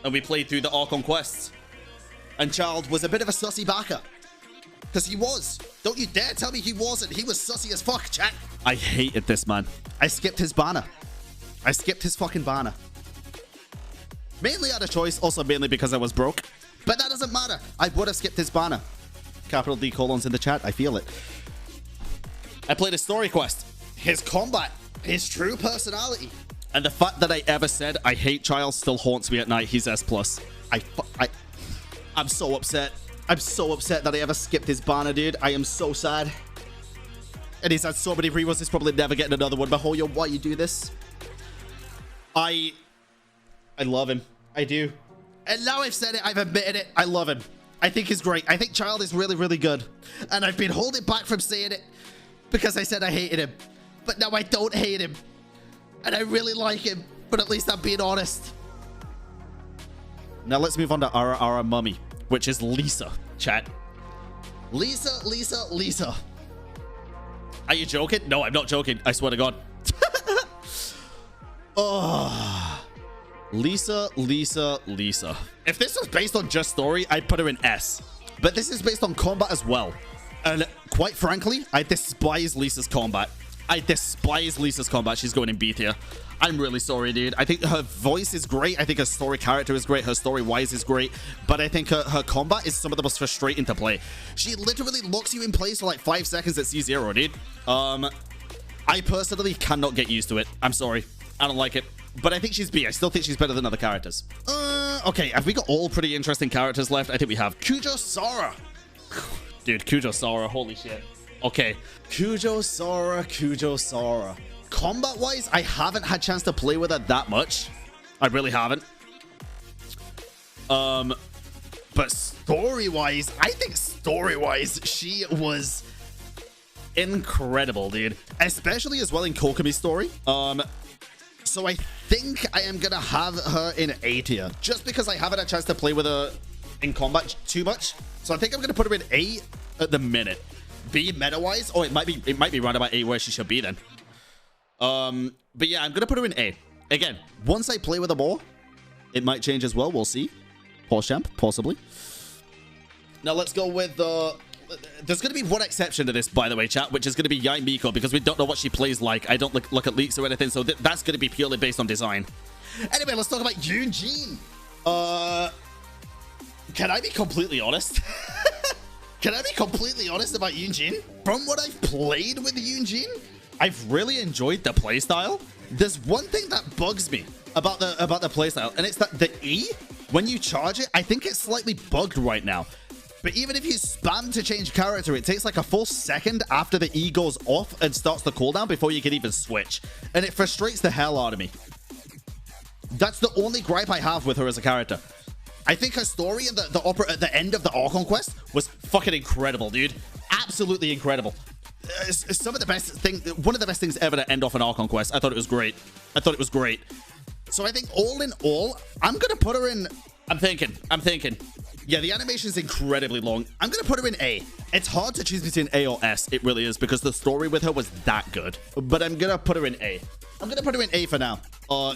and we played through the Archon quests, and Child was a bit of a sussy backer. Because he was. Don't you dare tell me he wasn't. He was sussy as fuck, chat. I hated this man. I skipped his banner. I skipped his fucking banner. Mainly out of choice, also mainly because I was broke. But that doesn't matter. I would have skipped his banner. Capital D colons in the chat. I feel it. I played a story quest. His combat. His true personality. And the fact that I ever said I hate Child still haunts me at night. He's S+. I'm so upset. I'm so upset that I ever skipped his banner, dude. I am so sad. And he's had so many rewards. He's probably never getting another one. Mihoyo, why you do this? I love him. I do. And now I've said it. I've admitted it. I love him. I think he's great. I think Child is really, really good. And I've been holding back from saying it because I said I hated him. But now I don't hate him. And I really like him. But at least I'm being honest. Now let's move on to our mummy, which is Lisa, chat. Lisa. Are you joking? No, I'm not joking. I swear to God. Oh... Lisa. If this was based on just story, I'd put her in S. But this is based on combat as well. And quite frankly, I despise Lisa's combat. She's going in B tier. I'm really sorry, dude. I think her voice is great. I think her story character is great. Her story-wise is great. But I think her combat is some of the most frustrating to play. She literally locks you in place for like 5 seconds at C0, dude. I personally cannot get used to it. I'm sorry. I don't like it. But I think she's B. I still think she's better than other characters. Okay, have we got all pretty interesting characters left? I think we have Kujo Sora. Dude, Kujo Sora, holy shit. Okay, Kujo Sora. Combat-wise, I haven't had a chance to play with her that much. I really haven't. But story-wise, I think story-wise, she was incredible, dude. Especially as well in Kokomi's story. So I think I am going to have her in A tier, just because I haven't had a chance to play with her in combat too much. So I think I'm going to put her in A at the minute. B meta-wise, oh, it might be round about A where she should be then. But yeah, I'm going to put her in A. Again, once I play with her more, it might change as well. We'll see. Pause champ, possibly. Now let's go with the... There's going to be one exception to this, by the way, chat, which is going to be Yoimiya, because we don't know what she plays like. I don't look at leaks or anything, so that's going to be purely based on design. Anyway, let's talk about Yunjin. Can I be completely honest? Can I be completely honest about Yunjin? From what I've played with Yunjin, I've really enjoyed the playstyle. There's one thing that bugs me about the playstyle, and it's that the E, when you charge it, I think it's slightly bugged right now. But even if you spam to change character, it takes like a full second after the E goes off and starts the cooldown before you can even switch. And it frustrates the hell out of me. That's the only gripe I have with her as a character. I think her story and the opera at the end of the Archon quest was fucking incredible, dude. Absolutely incredible. Some of the best thing, one of the best things ever to end off an Archon quest. I thought it was great. I thought it was great. So I think all in all, I'm going to put her in... I'm thinking. Yeah, the animation's incredibly long. I'm going to put her in A. It's hard to choose between A or S. It really is, because the story with her was that good. But I'm going to put her in A. I'm going to put her in A for now.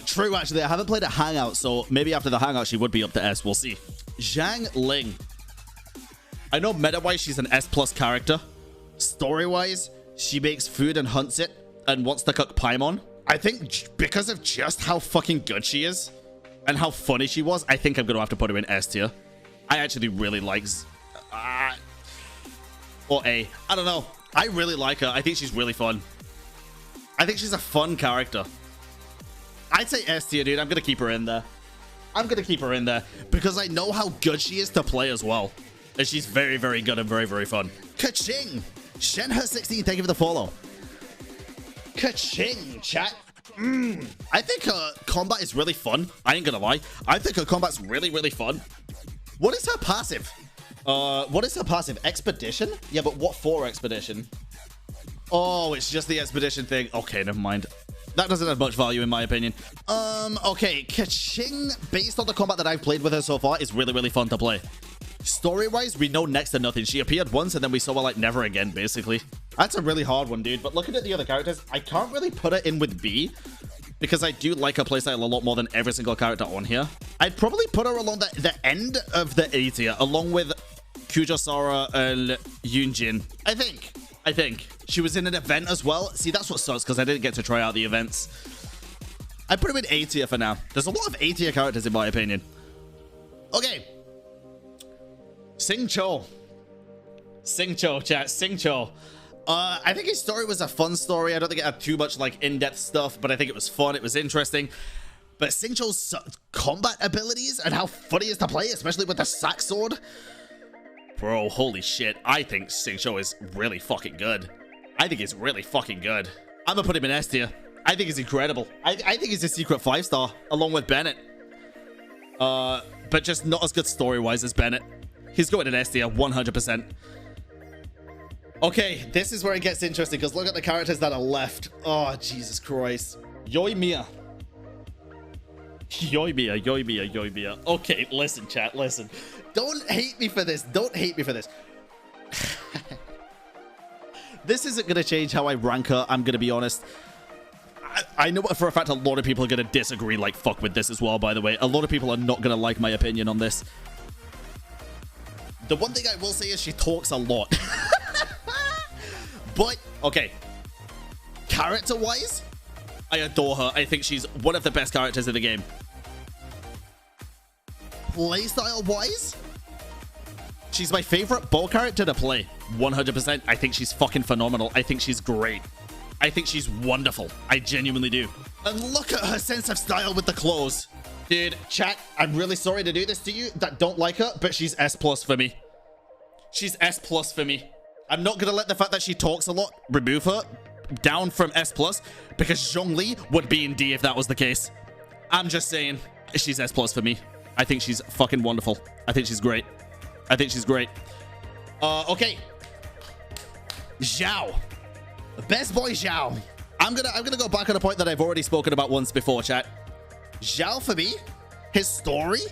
True, actually. I haven't played a Hangout, so maybe after the Hangout, she would be up to S. We'll see. Zhang Ling. I know meta-wise, she's an S+ character. Story-wise, she makes food and hunts it and wants to cook Paimon. I think because of just how fucking good she is and how funny she was, I think I'm going to have to put her in S tier. I actually really like... or A. I don't know. I really like her. I think she's really fun. I think she's a fun character. I'd say S tier, dude. I'm going to keep her in there. I'm going to keep her in there because I know how good she is to play as well. And she's very, very good and very, very fun. Ka-ching! Shenhe16, thank you for the follow. Ka-ching, chat. I think her combat is really fun. I ain't gonna lie. I think her combat's really, really fun. What is her passive? What is her passive? Expedition? Yeah, but what for expedition? Oh, it's just the expedition thing. Okay, never mind. That doesn't have much value in my opinion. Okay, Ka-ching, based on the combat that I've played with her so far, is really, really fun to play. Story-wise, we know next to nothing. She appeared once and then we saw her like never again, basically. That's a really hard one, dude. But looking at the other characters, I can't really put her in with B because I do like her playstyle a lot more than every single character on here. I'd probably put her along the end of the A tier, along with Kujosara and Yunjin. I think. She was in an event as well. See, that's what sucks because I didn't get to try out the events. I put her in A tier for now. There's a lot of A tier characters in my opinion. Okay. Xingqiu, chat. Xingqiu. I think his story was a fun story. I don't think it had too much like in-depth stuff, but I think it was fun. It was interesting. But Xingqiu's combat abilities and how funny it is to play, especially with the sack sword. Bro, holy shit. I think Xingqiu is really fucking good. I think he's really fucking good. I'm gonna put him in S tier. I think he's incredible. I think he's a secret 5-star along with Bennett. But just not as good story-wise as Bennett. He's going in S tier, 100%. Okay, this is where it gets interesting because look at the characters that are left. Oh, Jesus Christ. Yoimiya. Okay, listen, chat, listen. Don't hate me for this. This isn't going to change how I rank her, I'm going to be honest. I know for a fact a lot of people are going to disagree like fuck with this as well, by the way. A lot of people are not going to like my opinion on this. The one thing I will say is she talks a lot. But, okay. Character-wise, I adore her. I think she's one of the best characters in the game. Playstyle-wise, she's my favorite ball character to play. 100%. I think she's fucking phenomenal. I think she's great. I think she's wonderful. I genuinely do. And look at her sense of style with the clothes. Dude, chat, I'm really sorry to do this to you that don't like her, but she's S+ for me. She's S+ for me. I'm not going to let the fact that she talks a lot remove her down from S+, because Zhongli would be in D if that was the case. I'm just saying, she's S+ for me. I think she's fucking wonderful. I think she's great. Okay. Xiao. Best boy Xiao. I'm gonna go back on a point that I've already spoken about once before, chat. Xiao, for me, his story,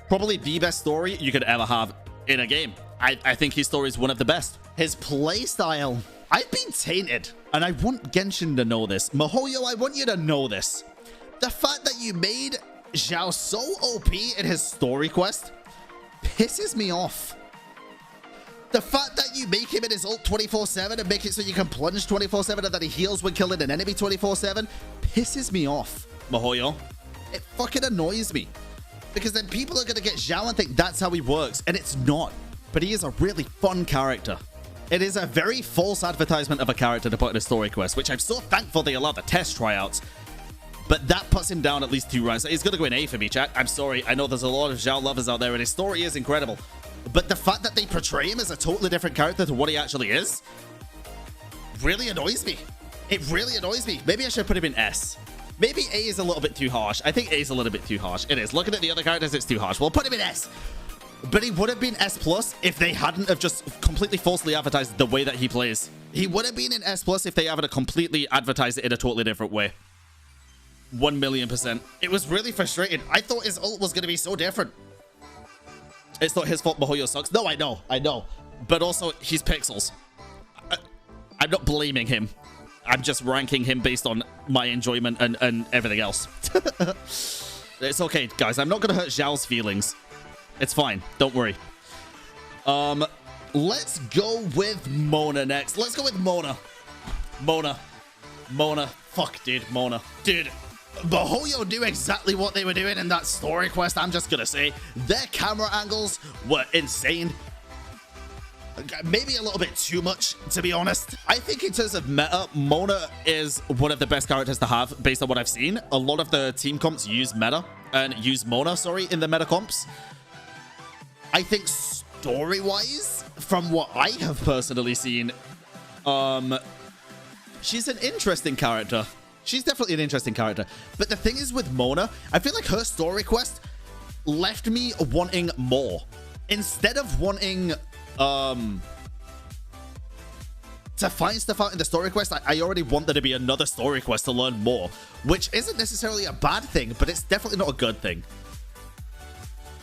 probably the best story you could ever have in a game. I think his story is one of the best. His playstyle, I've been tainted, and I want Genshin to know this. MiHoYo, I want you to know this. The fact that you made Xiao so OP in his story quest pisses me off. The fact that you make him in his ult 24/7 and make it so you can plunge 24/7 and that he heals when killing an enemy 24/7 pisses me off, MiHoYo. It fucking annoys me. Because then people are going to get Xiao and think that's how he works, and it's not. But he is a really fun character. It is a very false advertisement of a character to put in a story quest, which I'm so thankful they allowed the test tryouts. But that puts him down at least 2 rounds. He's going to go in A for me, chat. I'm sorry. I know there's a lot of Xiao lovers out there, and his story is incredible. But the fact that they portray him as a totally different character to what he actually is really annoys me. It really annoys me. Maybe I should put him in S. Maybe A is a little bit too harsh. I think A is a little bit too harsh. It is. Looking at the other characters, it's too harsh. We'll put him in S. But he would have been S+ if they hadn't have just completely falsely advertised the way that he plays. He would have been in S+ if they haven't completely advertised it in a totally different way. 1,000,000%. It was really frustrating. I thought his ult was going to be so different. It's not his fault MiHoYo sucks. No, I know. But also, he's pixels. I'm not blaming him. I'm just ranking him based on my enjoyment and everything else. It's okay, guys. I'm not going to hurt Xiao's feelings. It's fine. Don't worry. Let's go with Mona next. Let's go with Mona. Mona. Fuck, dude. Mona. Dude. MiHoYo knew exactly what they were doing in that story quest, I'm just gonna say. Their camera angles were insane. Maybe a little bit too much, to be honest. I think in terms of meta, Mona is one of the best characters to have based on what I've seen. A lot of the team comps use Mona, in the meta comps. I think story-wise, from what I have personally seen, she's an interesting character. She's definitely an interesting character. But the thing is with Mona, I feel like her story quest left me wanting more. Instead of wanting to find stuff out in the story quest, I already want there to be another story quest to learn more, which isn't necessarily a bad thing, but it's definitely not a good thing.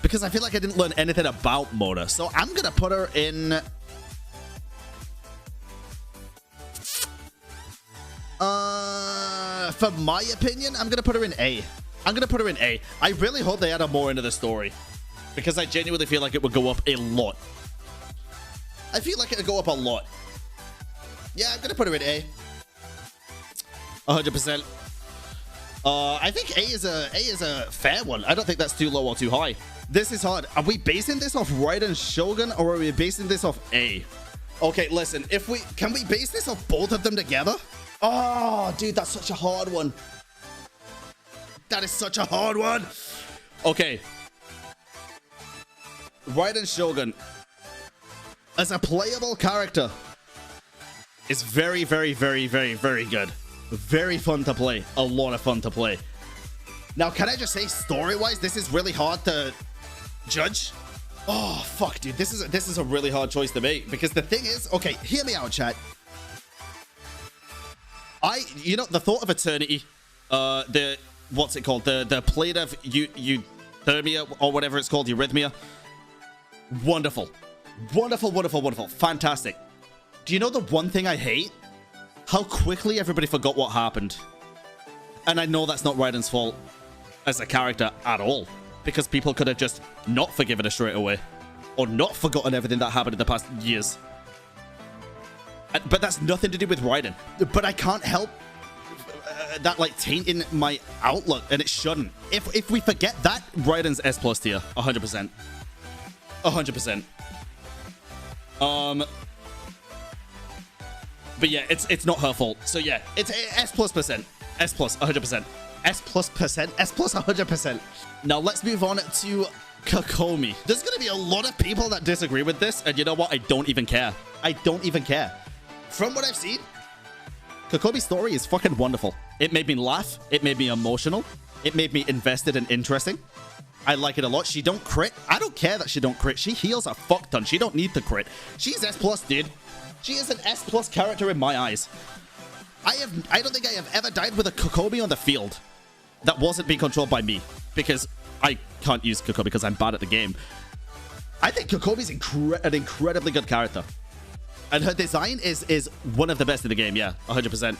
Because I feel like I didn't learn anything about Mona. So I'm going to put her in... for my opinion, I'm going to put her in A. I really hope they add her more into the story. Because I genuinely feel like it would go up a lot. I feel like it would go up a lot. Yeah, I'm going to put her in A. 100%. I think A is a fair one. I don't think that's too low or too high. This is hard. Are we basing this off Raiden Shogun or are we basing this off A? Okay, listen. Can we base this off both of them together? Oh, dude, that's such a hard one. That is such a hard one. Okay. Raiden Shogun, as a playable character, is very, very, very, very, very good. Very fun to play. A lot of fun to play. Now, can I just say, story-wise, this is really hard to judge. Oh, fuck, dude. This is a really hard choice to make. Because the thing is... Okay, hear me out, chat. The thought of Eternity, what's it called? The plate of Euthermia, or whatever it's called, Eurythmia. Wonderful. Wonderful, wonderful, wonderful. Fantastic. Do you know the one thing I hate? How quickly everybody forgot what happened. And I know that's not Raiden's fault as a character at all. Because people could have just not forgiven her straight away. Or not forgotten everything that happened in the past years. But that's nothing to do with Raiden. But I can't help that, like, tainting my outlook. And it shouldn't. If we forget that, Raiden's S+ tier. 100%. 100%. But yeah, it's not her fault. So yeah, it's S+%. S+, 100%. S+%. S+ 100%. Now let's move on to Kokomi. There's going to be a lot of people that disagree with this. And you know what? I don't even care. I don't even care. From what I've seen, Kokomi's story is fucking wonderful. It made me laugh. It made me emotional. It made me invested and interesting. I like it a lot. She don't crit. I don't care that she don't crit. She heals a fuck ton. She don't need to crit. She's S+, dude. She is an S+ character in my eyes. I don't think I have ever died with a Kokomi on the field that wasn't being controlled by me, because I can't use Kokomi because I'm bad at the game. I think Kokomi's an incredibly good character. And her design is one of the best in the game, yeah, 100%.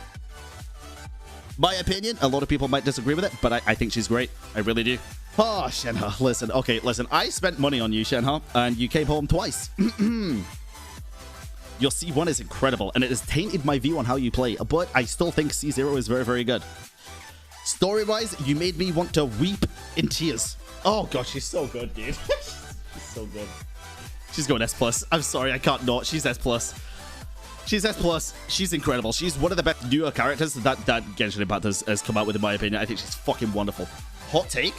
My opinion, a lot of people might disagree with it, but I think she's great. I really do. Oh, Shenhe, listen. Okay, listen. I spent money on you, Shenhe, and you came home twice. Your C1 is incredible, and it has tainted my view on how you play, but I still think C0 is very, very good. Story-wise, you made me want to weep in tears. Oh, God, she's so good, dude. She's so good. She's going S+. I'm sorry, I can't not. She's S+. She's S+. She's incredible. She's one of the best newer characters that Genshin Impact has come out with, in my opinion. I think she's fucking wonderful. Hot take?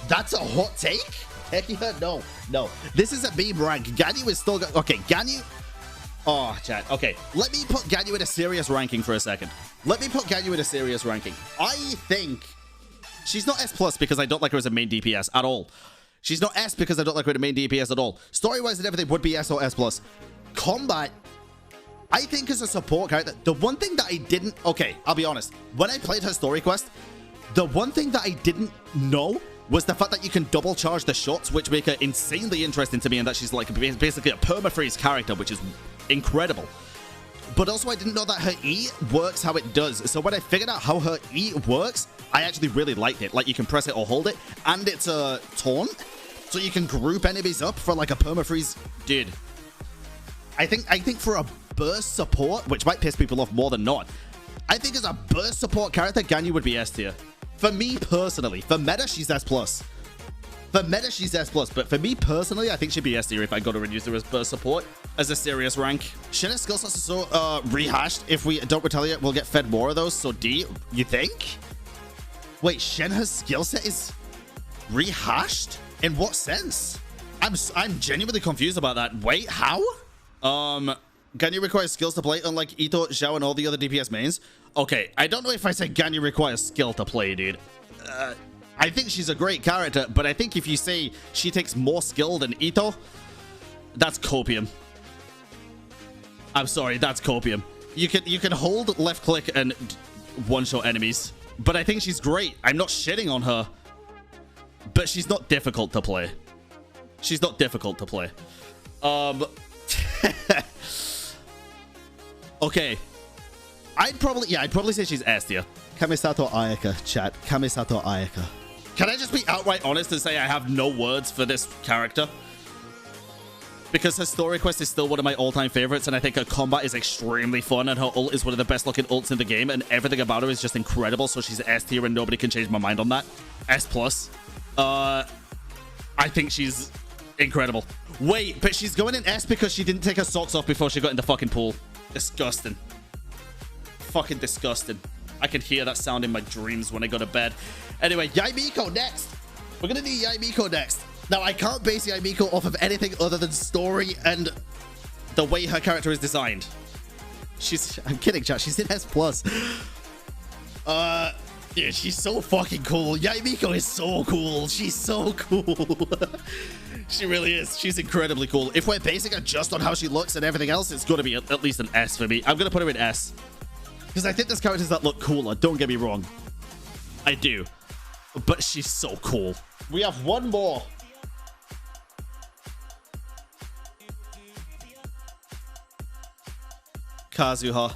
That's a hot take? Heck yeah, no. No. This is a meme rank. Ganyu is still... Okay, Ganyu... Oh, chat. Okay, let me put Ganyu in a serious ranking for a second. Let me put Ganyu in a serious ranking. I think... She's not S+ because I don't like her as a main DPS at all. She's not S because I don't like her as a main DPS at all. Story-wise and everything would be S or S+. Combat... I think as a support character, the one thing that I didn't... Okay, I'll be honest. When I played her story quest, the one thing that I didn't know was the fact that you can double charge the shots, which make her insanely interesting to me, and that she's like basically a permafreeze character, which is incredible. But also I didn't know that her E works how it does. So when I figured out how her E works, I actually really liked it. Like you can press it or hold it, and it's a taunt, so you can group enemies up for like a permafreeze. Dude, I think for a burst support, which might piss people off more than not, I think as a burst support character, Ganyu would be S tier. For me personally. For meta, she's S+. For meta, she's S+. But for me personally, I think she'd be S tier if I got her and used her as burst support as a serious rank. Shenhe's skill sets are so rehashed. If we don't retaliate, we'll get fed more of those. So D, you think? Wait, Shenhe's skill set is rehashed? In what sense? I'm genuinely confused about that. Wait, how? Ganyu requires skills to play, unlike Ito, Xiao, and all the other DPS mains. Okay, I don't know if I said Ganyu requires skill to play, dude. I think she's a great character, but I think if you say she takes more skill than Ito, that's copium. I'm sorry, that's copium. You can hold left click and one-shot enemies, but I think she's great. I'm not shitting on her, but she's not difficult to play. She's not difficult to play. Okay. I'd probably say she's S tier. Kamisato Ayaka, chat. Kamisato Ayaka. Can I just be outright honest and say I have no words for this character? Because her story quest is still one of my all-time favorites, and I think her combat is extremely fun, and her ult is one of the best looking ults in the game, and everything about her is just incredible, so she's S tier and nobody can change my mind on that. S+. I think she's incredible. Wait, but she's going in S because she didn't take her socks off before she got in the fucking pool. Disgusting. Fucking disgusting. I can hear that sound in my dreams when I go to bed. Anyway, Yoimiya next. We're gonna do Yoimiya next. Now, I can't base Yoimiya off of anything other than story and the way her character is designed. I'm kidding, chat. She's in S+. Dude, she's so fucking cool. Yoimiya is so cool. She's so cool. She really is. She's incredibly cool. If we're basing her just on how she looks and everything else, it's going to be at least an S for me. I'm going to put her in S. Because I think there's characters that look cooler. Don't get me wrong. I do. But she's so cool. We have one more. Kazuha.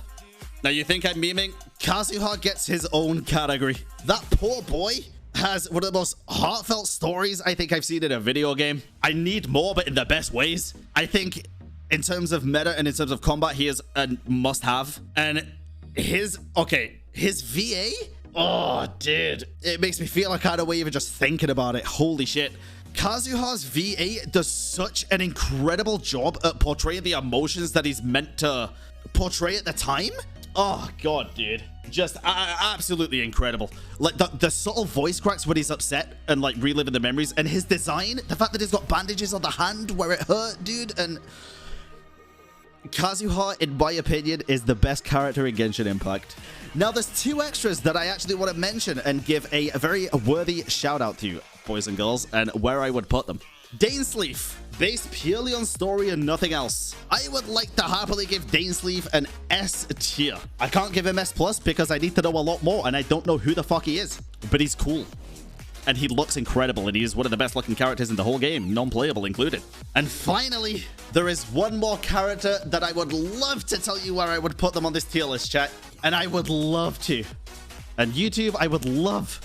Now, you think I'm memeing? Kazuha gets his own category. That poor boy has one of the most heartfelt stories I think I've seen in a video game. I need more, but in the best ways. I think in terms of meta and in terms of combat, he is a must-have. And his VA? Oh, dude. It makes me feel like I don't even just thinking about it. Holy shit. Kazuha's VA does such an incredible job at portraying the emotions that he's meant to portray at the time. Oh, God, dude. Just absolutely incredible. Like, the subtle voice cracks when he's upset and, like, reliving the memories. And his design, the fact that he's got bandages on the hand where it hurt, dude. And Kazuha, in my opinion, is the best character in Genshin Impact. Now, there's two extras that I actually want to mention and give a very worthy shout-out to, boys and girls, and where I would put them. Dainsleif, based purely on story and nothing else. I would like to happily give Dainsleif an S tier. I can't give him S plus because I need to know a lot more and I don't know who the fuck he is. But he's cool. And he looks incredible, and he's one of the best looking characters in the whole game, non-playable included. And finally, there is one more character that I would love to tell you where I would put them on this tier list, chat. And I would love to. And YouTube, I would love,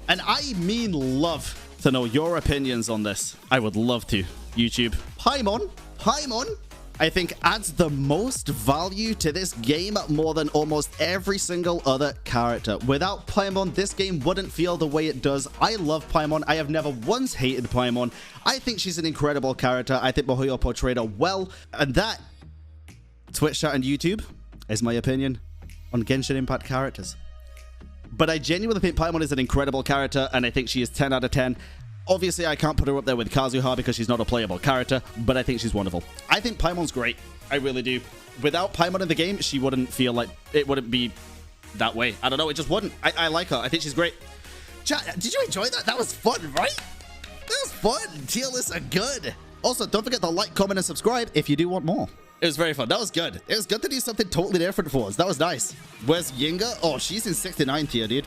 and I mean love, to know your opinions on this. I would love to. YouTube. Paimon, I think adds the most value to this game more than almost every single other character. Without Paimon, this game wouldn't feel the way it does. I love Paimon. I have never once hated Paimon. I think she's an incredible character. I think miHoYo portrayed her well. And that, Twitch chat and YouTube, is my opinion on Genshin Impact characters. But I genuinely think Paimon is an incredible character, and I think she is 10 out of 10. Obviously, I can't put her up there with Kazuha because she's not a playable character, but I think she's wonderful. I think Paimon's great. I really do. Without Paimon in the game, she wouldn't feel like... it wouldn't be that way. I don't know, it just wouldn't. I like her. I think she's great. Chat, did you enjoy that? That was fun, right? That was fun. Tier lists are good. Also, don't forget to like, comment, and subscribe if you do want more. It was very fun. That was good. It was good to do something totally different for us. That was nice. Where's Yinga? Oh, she's in 69 tier, dude.